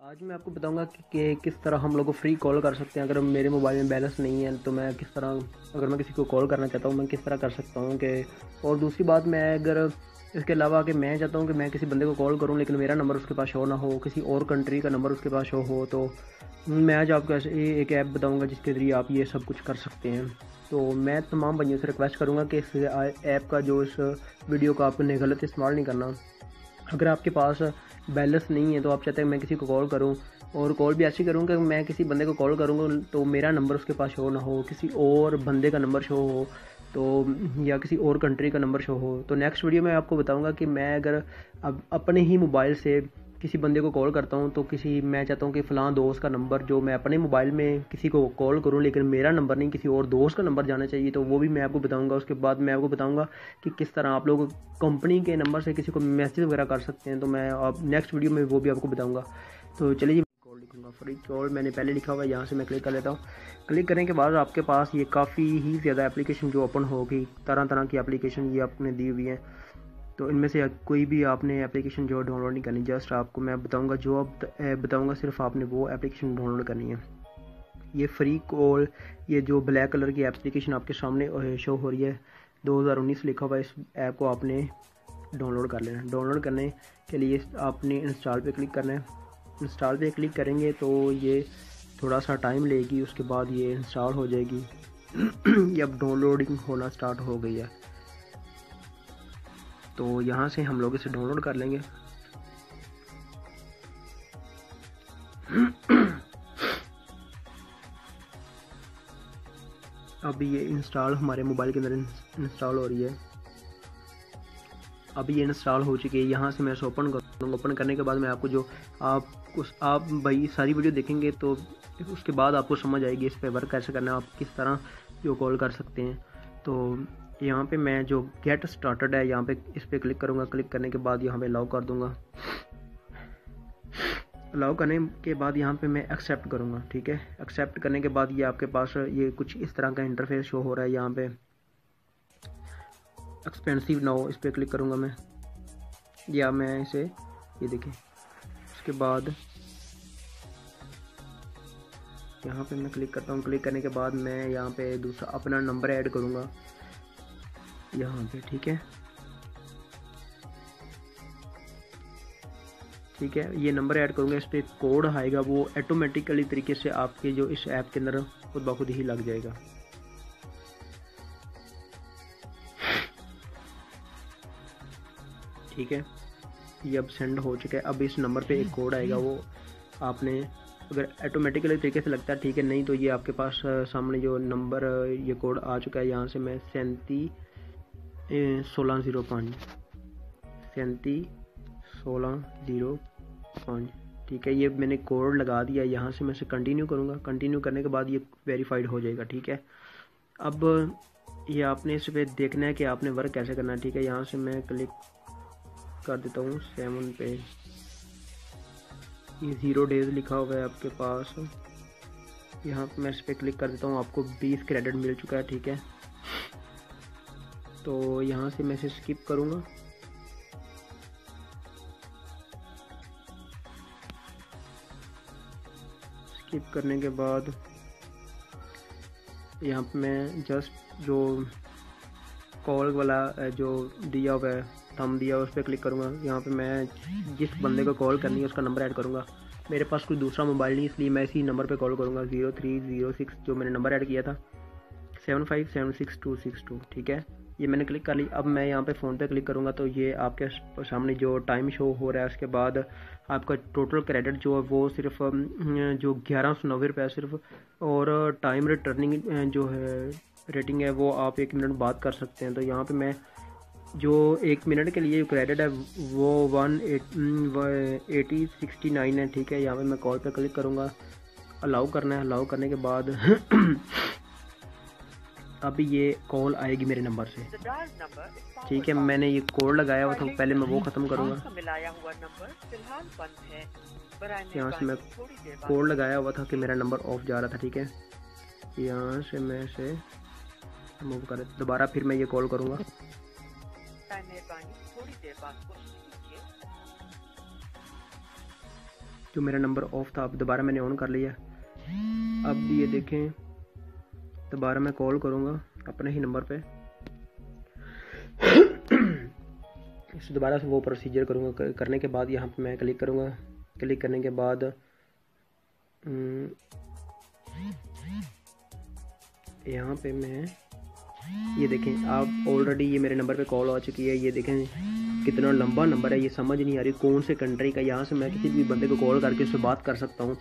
आज मैं आपको बताऊंगा कि किस तरह हम लोग को फ्री कॉल कर सकते हैं। अगर मेरे मोबाइल में बैलेंस नहीं है तो मैं किस तरह, अगर मैं किसी को कॉल करना चाहता हूँ मैं किस तरह कर सकता हूँ कि। और दूसरी बात, मैं अगर इसके अलावा कि मैं चाहता हूँ कि मैं किसी बंदे को कॉल करूँ लेकिन मेरा नंबर उसके पास शो ना हो, किसी और कंट्री का नंबर उसके पास शो हो, तो मैं आज आपको ऐसे एक ऐप बताऊँगा जिसके ज़रिए आप ये सब कुछ कर सकते हैं। तो मैं तमाम भाइयों से रिक्वेस्ट करूँगा कि इस ऐप का जो इस वीडियो का आपने गलत इस्तेमाल नहीं करना। अगर आपके पास बैलेंस नहीं है तो आप चाहते हैं मैं किसी को कॉल करूं, और कॉल भी ऐसी करूं कि मैं किसी बंदे को कॉल करूंगा तो मेरा नंबर उसके पास शो ना हो, किसी और बंदे का नंबर शो हो तो, या किसी और कंट्री का नंबर शो हो। तो नेक्स्ट वीडियो में आपको बताऊंगा कि मैं अगर अब अपने ही मोबाइल से किसी बंदे को कॉल करता हूँ तो मैं चाहता हूँ कि फ़लाँ दोस्त का नंबर जो मैं अपने मोबाइल में किसी को कॉल करूँ लेकिन मेरा नंबर नहीं, किसी और दोस्त का नंबर जाना चाहिए, तो वो भी मैं आपको बताऊँगा। उसके बाद मैं आपको बताऊँगा कि किस तरह आप लोग कंपनी के नंबर से किसी को मैसेज वगैरह कर सकते हैं। तो मैं आप नेक्स्ट वीडियो में वो भी आपको बताऊँगा। तो चलिए कॉल लिखूँगा, फ्री कॉल मैंने पहले लिखा हुआ है, यहाँ से मैं क्लिक कर लेता हूँ। क्लिक करने के बाद आपके पास ये काफ़ी ही ज़्यादा एप्लीकेशन जो ओपन होगी, तरह तरह की एप्लीकेशन ये आपने दी हुई है। तो इनमें से कोई भी आपने एप्लीकेशन जो डाउनलोड नहीं करनी, जस्ट आपको मैं बताऊंगा, जो अब बताऊंगा सिर्फ आपने वो एप्लीकेशन डाउनलोड करनी है। ये फ्री कॉल, ये जो ब्लैक कलर की एप्लीकेशन आपके सामने शो हो रही है 2019 लिखा हुआ है, इस ऐप को आपने डाउनलोड कर लेना है। डाउनलोड करने के लिए आपने इंस्टॉल पे क्लिक करना है। इंस्टॉल पे क्लिक करेंगे तो ये थोड़ा सा टाइम लेगी, उसके बाद ये इंस्टॉल हो जाएगी। ये अब डाउनलोडिंग होना स्टार्ट हो गई है, तो यहाँ से हम लोग इसे डाउनलोड कर लेंगे। अभी ये इंस्टॉल हमारे मोबाइल के अंदर इंस्टॉल हो रही है। अभी ये इंस्टॉल हो चुकी है। यहाँ से मैं इसे ओपन करूँगा। ओपन करने के बाद मैं आपको जो आप भाई सारी वीडियो देखेंगे तो उसके बाद आपको समझ आएगी इस पर वर्क कैसे करना है, आप किस तरह जो कॉल कर सकते हैं। तो यहाँ पे मैं जो गेट स्टार्टेड है, यहाँ पे इस पर क्लिक करूँगा। क्लिक करने के बाद यहाँ पे अलाउ कर दूँगा। अलाउ करने के बाद यहाँ पे मैं एक्सेप्ट करूँगा, ठीक है। एक्सेप्ट करने के बाद ये आपके पास ये कुछ इस तरह का इंटरफेस शो हो रहा है। यहाँ पे एक्सपेंसिव नाउ, इस पर क्लिक करूँगा मैं, या मैं इसे, ये देखिए। उसके बाद यहाँ पे मैं क्लिक करता हूँ। क्लिक करने के बाद मैं यहाँ पे दूसरा अपना नंबर ऐड करूँगा यहाँ पे, ठीक है। ठीक है, ये नंबर ऐड करूँगा, इस पर कोड आएगा, वो ऑटोमेटिकली तरीके से आपके जो इस ऐप के अंदर खुद ब खुद ही लग जाएगा। ठीक है, ये अब सेंड हो चुका है। अब इस नंबर पे एक कोड आएगा, वो आपने अगर ऑटोमेटिकली तरीके से लगता है ठीक है, नहीं तो ये आपके पास सामने जो नंबर ये कोड आ चुका है। यहाँ से मैं 371605 371605, ठीक है, ये मैंने कोड लगा दिया। यहाँ से मैं इसे कंटिन्यू करूँगा। कंटिन्यू करने के बाद ये वेरीफाइड हो जाएगा, ठीक है। अब ये आपने इस पर देखना है कि आपने वर्क कैसे करना है, ठीक है। यहाँ से मैं क्लिक कर देता हूँ 7 पे, ये 0 डेज लिखा हुआ है आपके पास। यहाँ पे मैं इस पर क्लिक कर देता हूँ, आपको 20 क्रेडिट मिल चुका है, ठीक है। तो यहाँ से मैं इसे स्किप करूँगा। स्किप करने के बाद यहाँ पे मैं जस्ट जो कॉल वाला जो दिया हुआ है, थंब दिया हुआ, उस पर क्लिक करूँगा। यहाँ पे मैं जिस बंदे को कॉल करनी है उसका नंबर ऐड करूँगा। मेरे पास कोई दूसरा मोबाइल नहीं, इसलिए मैं इसी नंबर पे कॉल करूँगा, 0306 जो मैंने नंबर ऐड किया था 7576262, ठीक है। ये मैंने क्लिक कर ली। अब मैं यहाँ पे फ़ोन पे क्लिक करूँगा तो ये आपके सामने जो टाइम शो हो रहा है, उसके बाद आपका टोटल क्रेडिट जो है वो सिर्फ जो 1190 रुपये सिर्फ, और टाइम रिटर्निंग जो है रेटिंग है वो आप 1 मिनट बात कर सकते हैं। तो यहाँ पे मैं जो 1 मिनट के लिए क्रेडिट है वो 18069 है, ठीक है। यहाँ पे मैं कॉल पे क्लिक करूँगा, अलाउ करना है। अलाउ करने के बाद अभी ये कॉल आएगी मेरे नंबर से, ठीक है। मैंने ये कोड लगाया हुआ था, पहले मैं वो ख़त्म करूँगा। यहाँ से मैं कोड लगाया हुआ था कि मेरा नंबर ऑफ जा रहा था, ठीक है। यहाँ से मैं इसे मूव कर, दोबारा फिर मैं ये कॉल करूँगा। जो मेरा नंबर ऑफ था, अब दोबारा मैंने ऑन कर लिया। अब ये देखें, दोबारा मैं कॉल करूँगा अपने ही नंबर पे। इस दोबारा से वो प्रोसीजर करूँगा। करने के बाद यहाँ पे मैं क्लिक करूँगा। क्लिक करने के बाद यहाँ पे मैं ये देखें, आप ऑलरेडी ये मेरे नंबर पे कॉल आ चुकी है। ये देखें कितना लंबा नंबर है, ये समझ नहीं आ रही कौन से कंट्री का। यहाँ से मैं किसी भी बंदे को कॉल करके उससे बात कर सकता हूँ।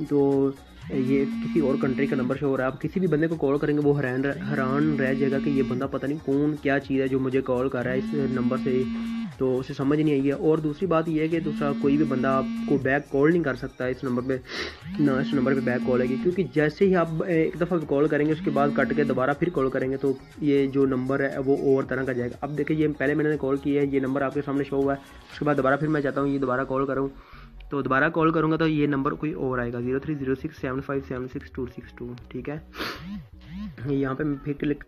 तो ये किसी और कंट्री का नंबर शो हो रहा है। आप किसी भी बंदे को कॉल करेंगे वो हैरान रह जाएगा कि ये बंदा पता नहीं कौन क्या चीज़ है जो मुझे कॉल कर रहा है इस नंबर से, तो उसे समझ नहीं आई है। और दूसरी बात ये है कि दूसरा कोई भी बंदा आपको बैक कॉल नहीं कर सकता इस नंबर पे, ना इस नंबर पे बैक कॉल आएगी, क्योंकि जैसे ही आप एक दफ़ा कॉल करेंगे उसके बाद कट के दोबारा फिर कॉल करेंगे तो ये जो नंबर है वो और तरह का जाएगा। अब देखिए, ये पहले मैंने कॉल किया है, ये नंबर आपके सामने शो हुआ है। उसके बाद दोबारा फिर मैं चाहता हूँ ये दोबारा कॉल करूँ, तो दोबारा कॉल करूँगा तो ये नंबर कोई और आएगा, 0306757626, ठीक है। यहाँ पे मैं फिर क्लिक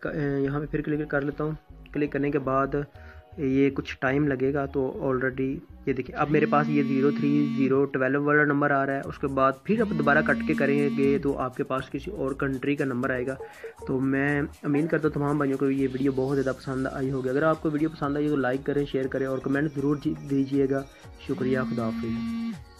कर लेता हूँ। क्लिक करने के बाद ये कुछ टाइम लगेगा। तो ऑलरेडी ये देखिए, अब मेरे पास ये 03012 वाला नंबर आ रहा है। उसके बाद फिर आप दोबारा कट के करेंगे तो आपके पास किसी और कंट्री का नंबर आएगा। तो मैं उम्मीद करता हूँ तमाम भाइयों को ये वीडियो बहुत ज़्यादा पसंद आई होगी। अगर आपको वीडियो पसंद आई तो लाइक करें, शेयर करें और कमेंट ज़रूर दीजिएगा। शुक्रिया, खुदा हाफिज़।